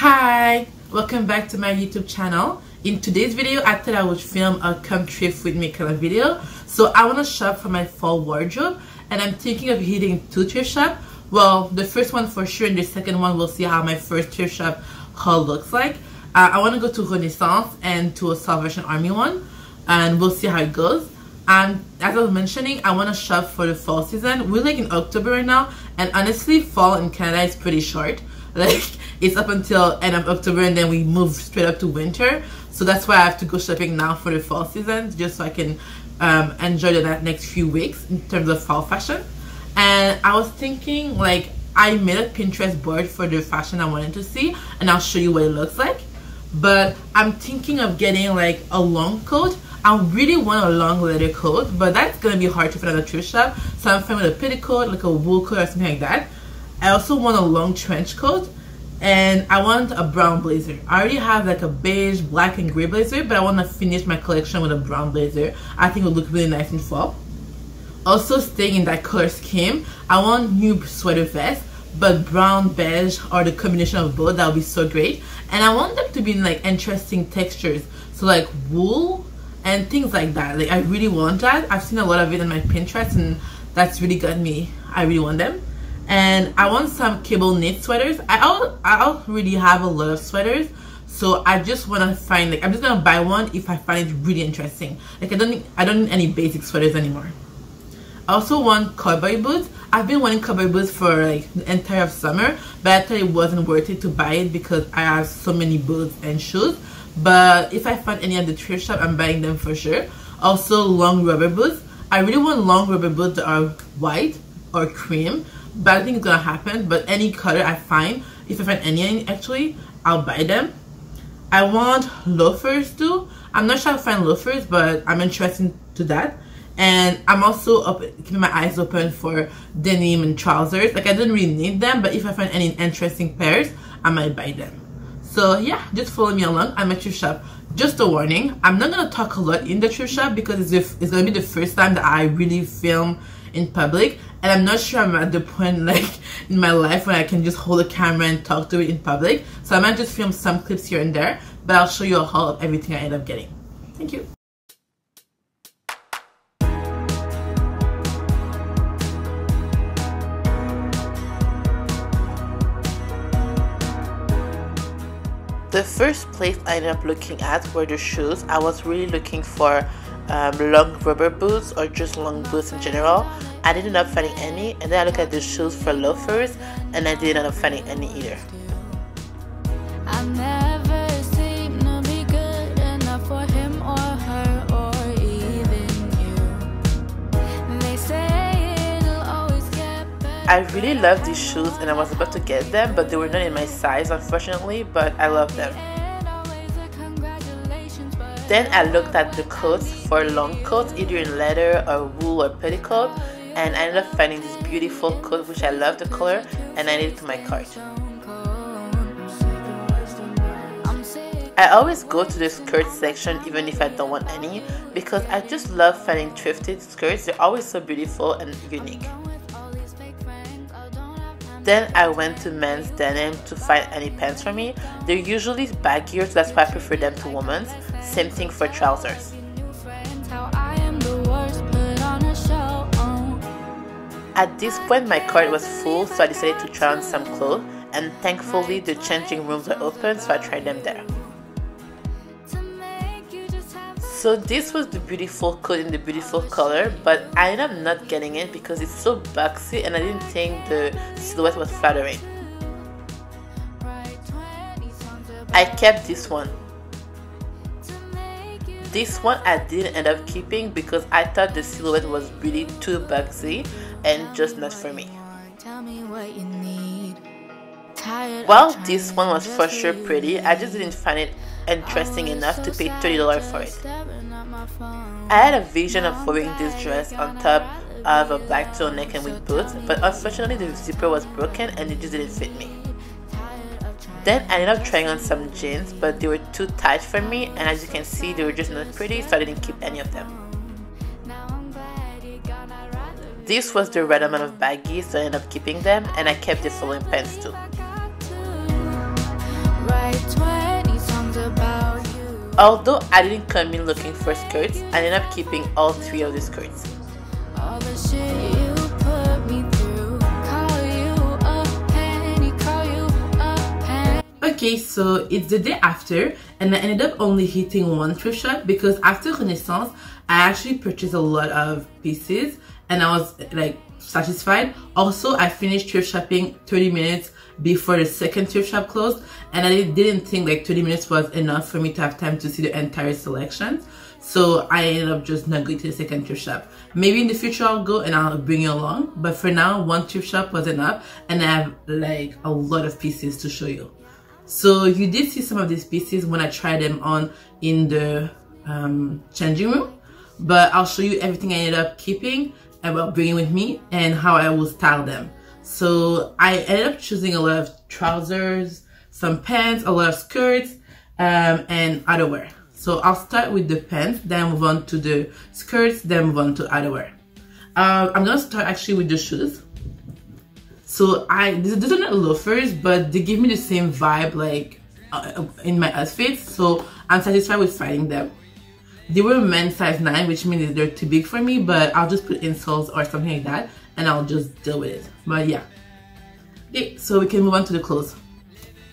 Hi, welcome back to my YouTube channel. In today's video, I thought I would film a come thrift with me kind of video. So I want to shop for my fall wardrobe, and I'm thinking of hitting 2 thrift shop. Well, the first one for sure, and the second one we'll see how my first thrift shop haul looks like. I want to go to Renaissance and to a Salvation Army one, and we'll see how it goes. And as I was mentioning, I want to shop for the fall season. We're like in October right now, and honestly, fall in Canada is pretty short. Like, it's up until end of October, and then we move straight up to winter. So that's why I have to go shopping now for the fall season, just so I can enjoy the next few weeks in terms of fall fashion. And I was thinking, like, I made a Pinterest board for the fashion I wanted to see, and I'll show you what it looks like. But I'm thinking of getting like a long coat. I really want a long leather coat, but that's gonna be hard to find at a thrift shop. So I'm fine with a petticoat, like a wool coat or something like that. I also want a long trench coat, and I want a brown blazer. I already have like a beige, black, and gray blazer, but I want to finish my collection with a brown blazer. I think it would look really nice in fall. Also, staying in that color scheme, I want new sweater vests, but brown, beige, or the combination of both. That would be so great. And I want them to be in like interesting textures, so like wool and things like that. Like, I really want that. I've seen a lot of it on my Pinterest, and that's really got me. I really want them. And I want some cable knit sweaters. I already have a lot of sweaters, so I just want to find, like, I'm just gonna buy one if I find it really interesting. Like, I don't need any basic sweaters anymore. I also want cowboy boots. I've been wanting cowboy boots for like the entire summer, but I thought it wasn't worth it to buy it because I have so many boots and shoes. But if I find any at the thrift shop, I'm buying them for sure. Also, long rubber boots. I really want long rubber boots that are white or cream, but I don't think it's gonna happen. But any color I find, if I find any actually, I'll buy them. I want loafers too. I'm not sure I'll find loafers, but I'm interested to that. And I'm also keeping my eyes open for denim and trousers. Like, I don't really need them, but if I find any interesting pairs, I might buy them. So yeah, just follow me along. I'm at thrift shop. Just a warning, I'm not gonna talk a lot in the thrift shop because it's gonna be the first time that I really film in public, and I'm not sure I'm at the point like in my life when I can just hold a camera and talk to it in public. So I might just film some clips here and there, but I'll show you a haul of everything I end up getting. Thank you. The first place I ended up looking at were the shoes. I was really looking for long rubber boots or just long boots in general. I didn't end up finding any, and then I looked at the shoes for loafers, and I didn't end up finding any either. I never seem to be good enough for him or her or even you. They say it'll always get better. I really love these shoes, and I was about to get them, but they were not in my size, unfortunately, but I love them. Then I looked at the coats for long coats, either in leather or wool or petticoat, and I ended up finding this beautiful coat, which I love the color, and I added it to my cart. I always go to the skirt section even if I don't want any, because I just love finding thrifted skirts. They're always so beautiful and unique. Then I went to men's denim to find any pants for me. They're usually baggier, so that's why I prefer them to women's. Same thing for trousers. At this point my cart was full, so I decided to try on some clothes, and thankfully the changing rooms were open, so I tried them there. So this was the beautiful coat in the beautiful color, but I ended up not getting it because it's so boxy and I didn't think the silhouette was flattering. I kept this one. This one I didn't end up keeping because I thought the silhouette was really too boxy and just not for me. Well, this one was for sure pretty. I just didn't find it interesting enough to pay $30 for it. I had a vision of wearing this dress on top of a black turtleneck and with boots, but unfortunately the zipper was broken and it just didn't fit me. Then I ended up trying on some jeans, but they were too tight for me, and as you can see they were just not pretty, so I didn't keep any of them. This was the right amount of baggies, so I ended up keeping them, and I kept the following pants too. Although I didn't come in looking for skirts, I ended up keeping all 3 of the skirts. All the shit you put me through. Call you a penny, call you a penny. Okay, so it's the day after, and I ended up only hitting one thrift shop because after Renaissance, I actually purchased a lot of pieces and I was like satisfied. Also, I finished thrift shopping 30 minutes before the second thrift shop closed, and I didn't think like 30 minutes was enough for me to have time to see the entire selection. So I ended up just not going to the second thrift shop. Maybe in the future I'll go and I'll bring you along, but for now one thrift shop was enough, and I have like a lot of pieces to show you. So you did see some of these pieces when I tried them on in the changing room, but I'll show you everything I ended up keeping and bringing with me and how I will style them. So I ended up choosing a lot of trousers, some pants, a lot of skirts, and outerwear. So I'll start with the pants, then move on to the skirts, then move on to outerwear. I'm gonna start actually with the shoes. So these are not loafers, but they give me the same vibe like in my outfits. So I'm satisfied with finding them. They were men's size 9, which means they're too big for me, but I'll just put insoles or something like that and I'll just deal with it. But yeah. Okay, so we can move on to the clothes.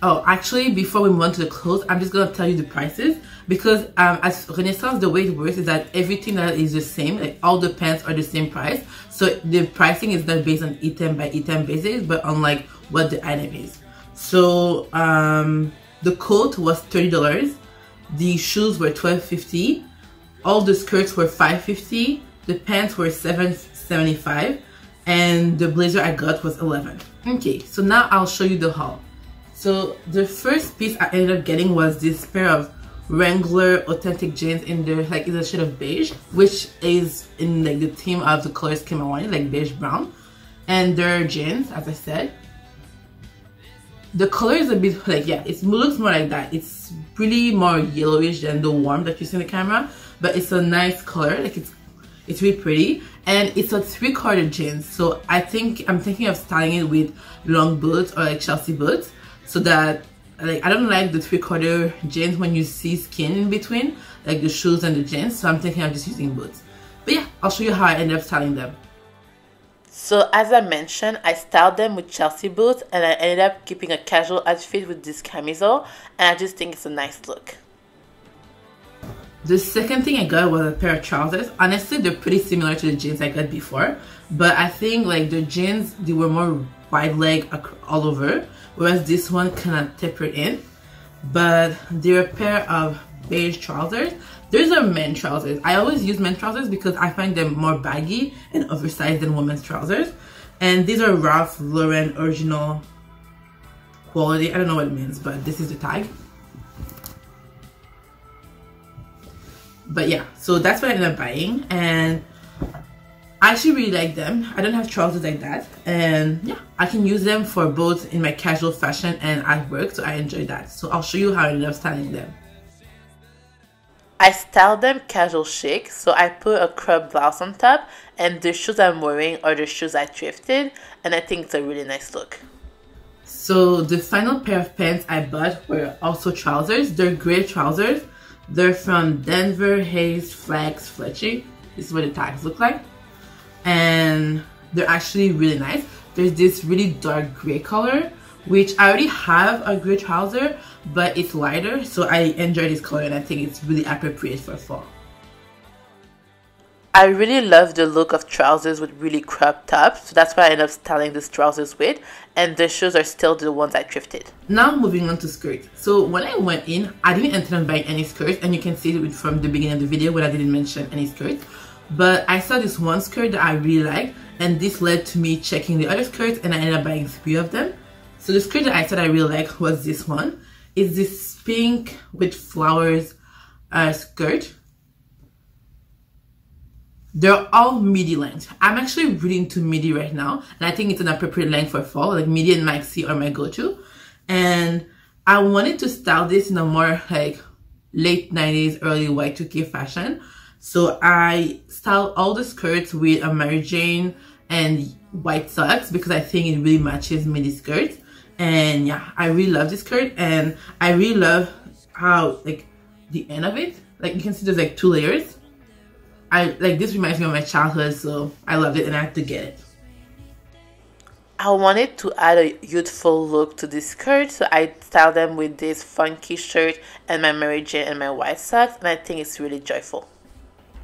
Oh, actually, before we move on to the clothes, I'm just gonna tell you the prices because as Renaissance, the way it works is that everything that is the same, like all the pants are the same price. So the pricing is not based on item by item basis, but on like what the item is. So the coat was $30, the shoes were $12.50, all the skirts were $5.50, the pants were $7.75, and the blazer I got was $11. Okay, so now I'll show you the haul. So the first piece I ended up getting was this pair of Wrangler authentic jeans in the shade of beige, which is in like the theme of the color scheme I wanted, like beige brown. And they're jeans, as I said. The color is a bit like, yeah, it looks more like that. It's really more yellowish than the warm that you see in the camera, but it's a nice color. Like it's really pretty, and it's a 3/4 jeans. So I'm thinking of styling it with long boots or like Chelsea boots, so that like I don't like the 3/4 jeans when you see skin in between, like the shoes and the jeans. So I'm thinking of just using boots. But yeah, I'll show you how I ended up styling them. So as I mentioned, I styled them with Chelsea boots, and I ended up keeping a casual outfit with this camisole, and I just think it's a nice look. The second thing I got was a pair of trousers. Honestly, they're pretty similar to the jeans I got before, but I think like the jeans, they were more wide leg all over, whereas this one kind of tapered in. But they're a pair of beige trousers. These are men's trousers. I always use men's trousers because I find them more baggy and oversized than women's trousers. And these are Ralph Lauren original quality. I don't know what it means, but this is the tag. But yeah, so that's what I ended up buying, and I actually really like them. I don't have trousers like that, and yeah, I can use them for both in my casual fashion and at work, so I enjoy that. So I'll show you how I ended up styling them. I styled them casual chic, so I put a crop blouse on top, and the shoes I'm wearing are the shoes I thrifted, and I think it's a really nice look. So the final pair of pants I bought were also trousers. They're gray trousers. They're from Denver Hayes Flex Fletchy. This is what the tags look like, and they're actually really nice. There's this really dark gray color, which I already have a gray trouser, but it's lighter, so I enjoy this color and I think it's really appropriate for fall. I really love the look of trousers with really cropped tops, so that's why I ended up styling these trousers with, and the shoes are still the ones I thrifted. Now moving on to skirts. So when I went in, I didn't intend on buying any skirts, and you can see it from the beginning of the video when I didn't mention any skirts. But I saw this one skirt that I really liked, and this led to me checking the other skirts, and I ended up buying 3 of them. So the skirt that I said I really liked was this one. It's this pink with flowers skirt. They're all midi length. I'm actually really into midi right now, and I think it's an appropriate length for fall. Like midi and maxi are my go-to, and I wanted to style this in a more like late 90s, early Y2K fashion. So I styled all the skirts with a Mary Jane and white socks because I think it really matches midi skirts. And yeah, I really love this skirt, and I really love how like the end of it. Like you can see there's like 2 layers. This reminds me of my childhood, so I loved it and I had to get it. I wanted to add a youthful look to this skirt, so I styled them with this funky shirt and my Mary Jane and my white socks, and I think it's really joyful.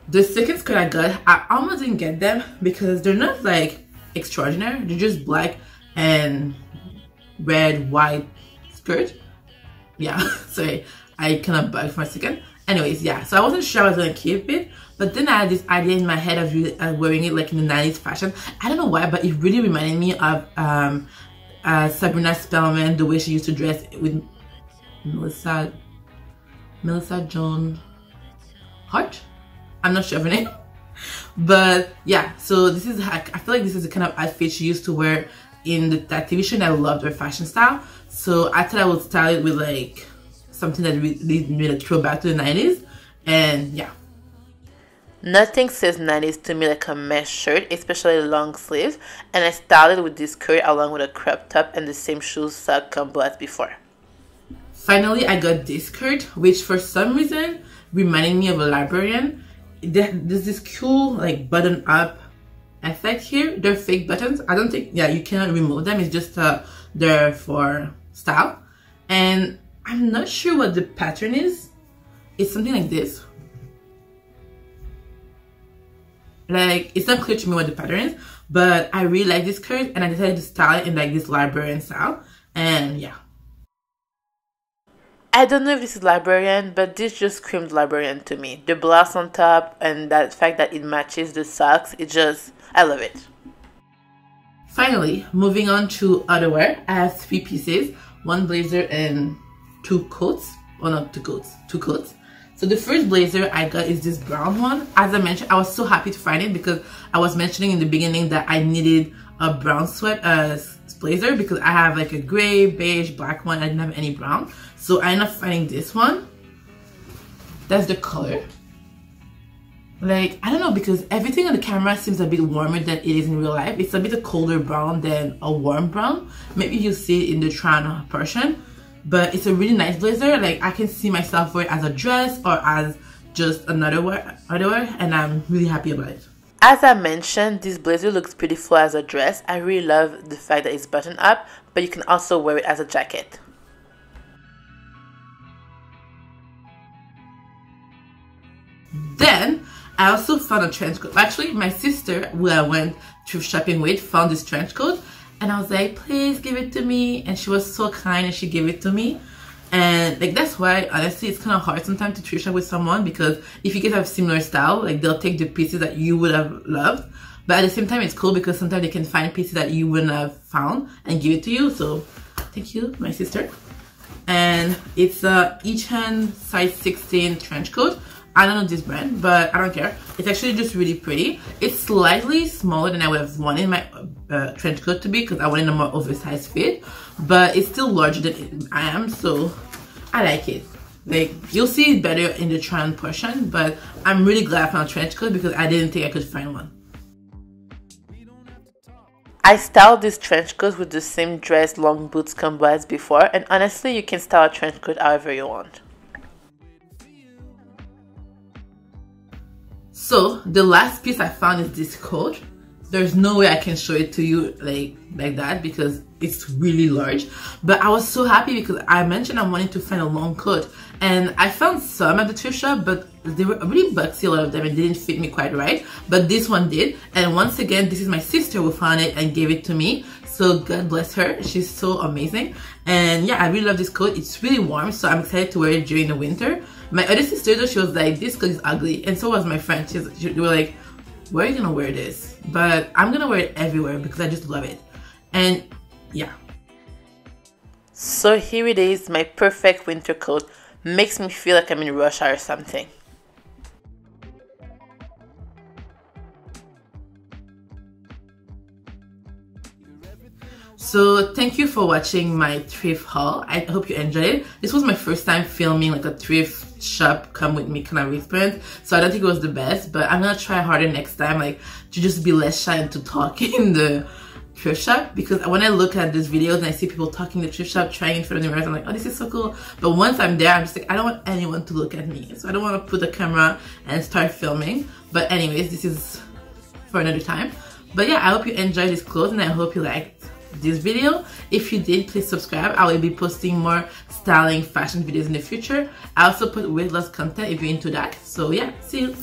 The second skirt I got, I almost didn't get them because they're not like extraordinary. They're just black and red, white skirt. Yeah, sorry, I kind of bugged for a second. Anyways, yeah, so I wasn't sure I was gonna keep it, but then I had this idea in my head of wearing it like in the 90s fashion. I don't know why, but it really reminded me of Sabrina Spellman, the way she used to dress with Melissa Joan Hart. I'm not sure of her name, but yeah. So this is, I feel like this is the kind of outfit she used to wear in that TV show, and I loved her fashion style. So I thought I would style it with like something that really made a throwback to the 90s, and yeah. Nothing says 90s to me like a mesh shirt, especially long sleeves, and I styled it with this skirt along with a crop top and the same shoes sock combo as before. Finally, I got this skirt, which for some reason reminded me of a librarian. There's this cool like button up effect here. They're fake buttons. I don't think, yeah, you cannot remove them. It's just there for style, and I'm not sure what the pattern is. It's something like this. Like, it's not clear to me what the pattern is, but I really like this skirt and I decided to style it in like this librarian style, and yeah. I don't know if this is librarian, but this just screamed librarian to me. The blouse on top and that fact that it matches the socks, I love it. Finally, moving on to outerwear, I have 3 pieces, 1 blazer and 2 coats. Well, not 2 coats, 2 coats. So the first blazer I got is this brown one. As I mentioned, I was so happy to find it because I was mentioning in the beginning that I needed a brown blazer because I have like a gray, beige, black one. I didn't have any brown. So I ended up finding this one. That's the color. Like, I don't know, because everything on the camera seems a bit warmer than it is in real life. It's a bit a colder brown than a warm brown. Maybe you'll see it in the try-on portion. But it's a really nice blazer. Like, I can see myself wear it as a dress or as just another outerwear, and I'm really happy about it. As I mentioned, this blazer looks beautiful as a dress. I really love the fact that it's buttoned up, but you can also wear it as a jacket. Then I also found a trench coat. Actually, my sister, who I went thrift shopping with, found this trench coat. And I was like, please give it to me. And she was so kind and she gave it to me. And like, that's why honestly it's kind of hard sometimes to thrift shop with someone, because if you guys have similar style, like they'll take the pieces that you would have loved, but at the same time it's cool because sometimes they can find pieces that you wouldn't have found and give it to you. So thank you, my sister. And it's a each hand size 16 trench coat. I don't know this brand, but I don't care. It's actually just really pretty. It's slightly smaller than I would have wanted my trench coat to be, because I wanted a more oversized fit, but it's still larger than I am, so I like it. Like, you'll see it better in the try-on portion, but I'm really glad I found a trench coat because I didn't think I could find one. I styled this trench coat with the same dress long boots combo as before, and honestly you can style a trench coat however you want. So the last piece I found is this coat. There's no way I can show it to you like that because it's really large, but I was so happy because I mentioned I wanted to find a long coat, and I found some at the thrift shop, but they were really boxy, a lot of them, and didn't fit me quite right, but this one did. And once again, this is my sister who found it and gave it to me, so God bless her, she's so amazing. And yeah, I really love this coat. It's really warm, so I'm excited to wear it during the winter. My other sister though, she was like, this coat is ugly, and so was my friend. They were like, where are you gonna wear this? But I'm gonna wear it everywhere because I just love it. And yeah, so here it is, my perfect winter coat. Makes me feel like I'm in Russia or something. So thank you for watching my thrift haul. I hope you enjoyed it. This was my first time filming like a thrift shop come with me kind of experience, so I don't think it was the best, but I'm gonna try harder next time, like to just be less shy and to talk in the thrift shop, because when I look at these videos and I see people talking in the thrift shop, trying in front of the mirrors, I'm like, oh, this is so cool. But once I'm there, I'm just like, I don't want anyone to look at me, so I don't want to put the camera and start filming. But anyways, this is for another time. But yeah, I hope you enjoyed this clothes and I hope you liked this video. If you did, please subscribe. I will be posting more styling fashion videos in the future. I also put weight loss content if you're into that. So yeah, see you.